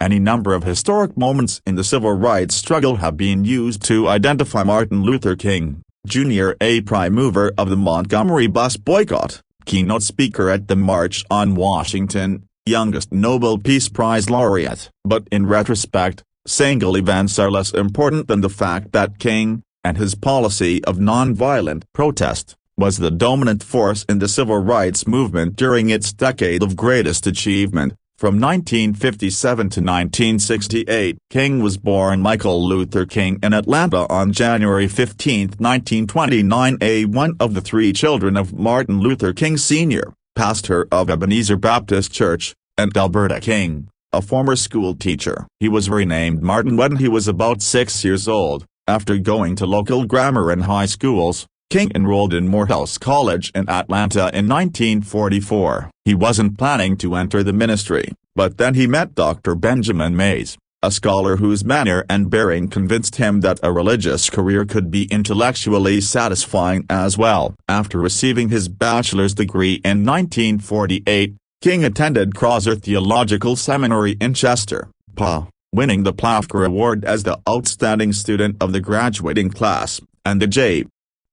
Any number of historic moments in the civil rights struggle have been used to identify Martin Luther King, Jr., a prime mover of the Montgomery bus boycott, keynote speaker at the March on Washington, youngest Nobel Peace Prize laureate. But in retrospect, single events are less important than the fact that King, and his policy of nonviolent protest, was the dominant force in the civil rights movement during its decade of greatest achievement. From 1957 to 1968, King was born Michael Luther King in Atlanta on January 15, 1929, one of the three children of Martin Luther King Sr., pastor of Ebenezer Baptist Church, and Alberta King, a former school teacher. He was renamed Martin when he was about 6 years old. After going to local grammar and high schools, King enrolled in Morehouse College in Atlanta in 1944. He wasn't planning to enter the ministry, but then he met Dr. Benjamin Mays, a scholar whose manner and bearing convinced him that a religious career could be intellectually satisfying as well. After receiving his bachelor's degree in 1948, King attended Crosser Theological Seminary in Chester, PA, winning the Plafker Award as the Outstanding Student of the graduating class, and the J.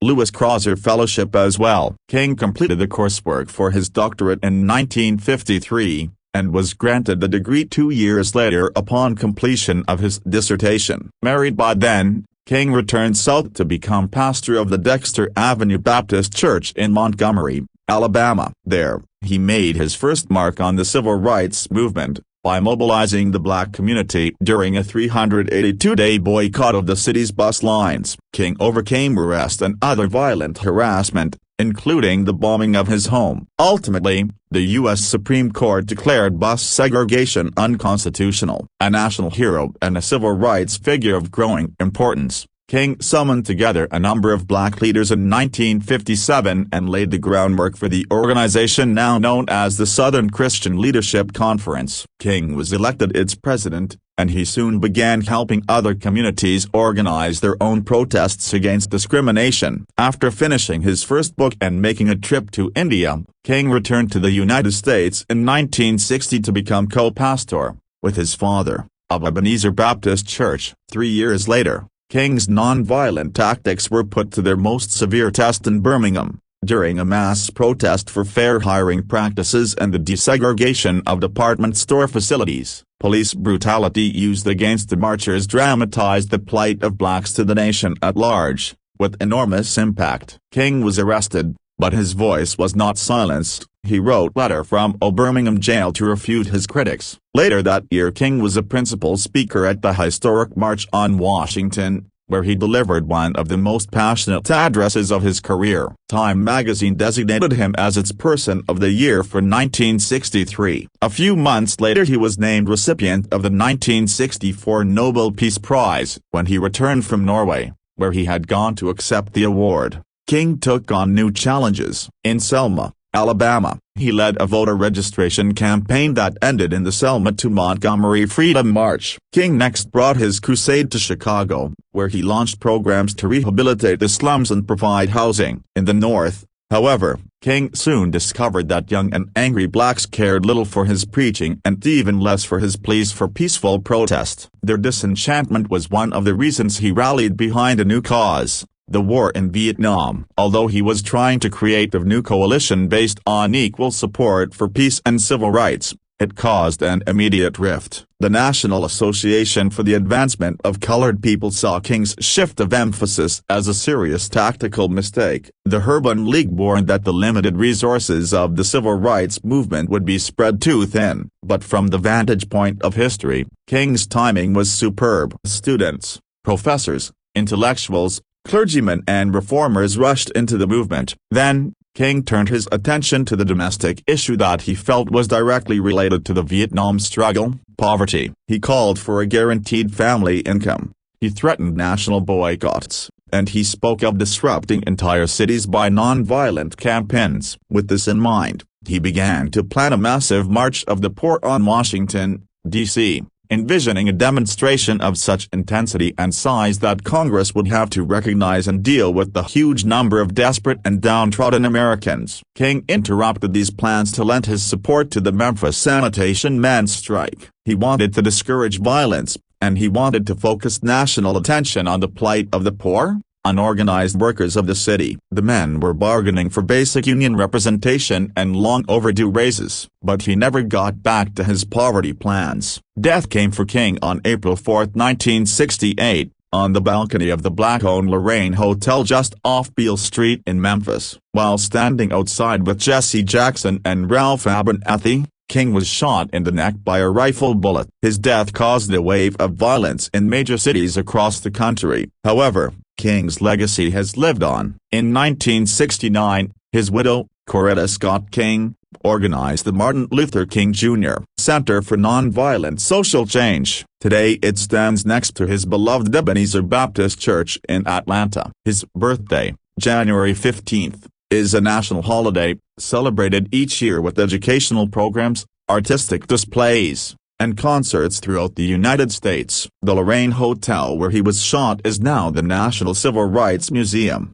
Lewis Crosser Fellowship as well. King completed the coursework for his doctorate in 1953, and was granted the degree 2 years later upon completion of his dissertation. Married by then, King returned south to become pastor of the Dexter Avenue Baptist Church in Montgomery, Alabama. There, he made his first mark on the civil rights movement, by mobilizing the black community during a 382-day boycott of the city's bus lines. King overcame arrest and other violent harassment, including the bombing of his home. Ultimately, the U.S. Supreme Court declared bus segregation unconstitutional. A national hero and a civil rights figure of growing importance, King summoned together a number of black leaders in 1957 and laid the groundwork for the organization now known as the Southern Christian Leadership Conference. King was elected its president, and he soon began helping other communities organize their own protests against discrimination. After finishing his first book and making a trip to India, King returned to the United States in 1960 to become co-pastor, with his father, of Ebenezer Baptist Church. 3 years later, King's nonviolent tactics were put to their most severe test in Birmingham, during a mass protest for fair hiring practices and the desegregation of department store facilities. Police brutality used against the marchers dramatized the plight of blacks to the nation at large, with enormous impact. King was arrested, but his voice was not silenced. He wrote a letter from a Birmingham jail to refute his critics. Later that year, King was a principal speaker at the historic March on Washington, where he delivered one of the most passionate addresses of his career. Time magazine designated him as its Person of the Year for 1963. A few months later he was named recipient of the 1964 Nobel Peace Prize. When he returned from Norway, where he had gone to accept the award, King took on new challenges. In Selma, Alabama, he led a voter registration campaign that ended in the Selma to Montgomery Freedom March. King next brought his crusade to Chicago, where he launched programs to rehabilitate the slums and provide housing. In the North, however, King soon discovered that young and angry blacks cared little for his preaching and even less for his pleas for peaceful protest. Their disenchantment was one of the reasons he rallied behind a new cause: the war in Vietnam. Although he was trying to create a new coalition based on equal support for peace and civil rights, it caused an immediate rift. The National Association for the Advancement of Colored People saw King's shift of emphasis as a serious tactical mistake. The Urban League warned that the limited resources of the civil rights movement would be spread too thin. But from the vantage point of history, King's timing was superb. Students, professors, intellectuals, clergymen and reformers rushed into the movement. Then, King turned his attention to the domestic issue that he felt was directly related to the Vietnam struggle: poverty. He called for a guaranteed family income. He threatened national boycotts, and he spoke of disrupting entire cities by nonviolent campaigns. With this in mind, he began to plan a massive March of the Poor on Washington, D.C., envisioning a demonstration of such intensity and size that Congress would have to recognize and deal with the huge number of desperate and downtrodden Americans. King interrupted these plans to lend his support to the Memphis sanitation men's strike. He wanted to discourage violence, and he wanted to focus national attention on the plight of the poor, unorganized workers of the city. The men were bargaining for basic union representation and long overdue raises, but he never got back to his poverty plans. Death came for King on April 4, 1968, on the balcony of the black-owned Lorraine Hotel just off Beale Street in Memphis. While standing outside with Jesse Jackson and Ralph Abernathy, King was shot in the neck by a rifle bullet. His death caused a wave of violence in major cities across the country. However, King's legacy has lived on. In 1969, his widow, Coretta Scott King, organized the Martin Luther King Jr. Center for Nonviolent Social Change. Today it stands next to his beloved Ebenezer Baptist Church in Atlanta. His birthday, January 15th, is a national holiday, celebrated each year with educational programs, artistic displays, and concerts throughout the United States. The Lorraine Hotel where he was shot is now the National Civil Rights Museum.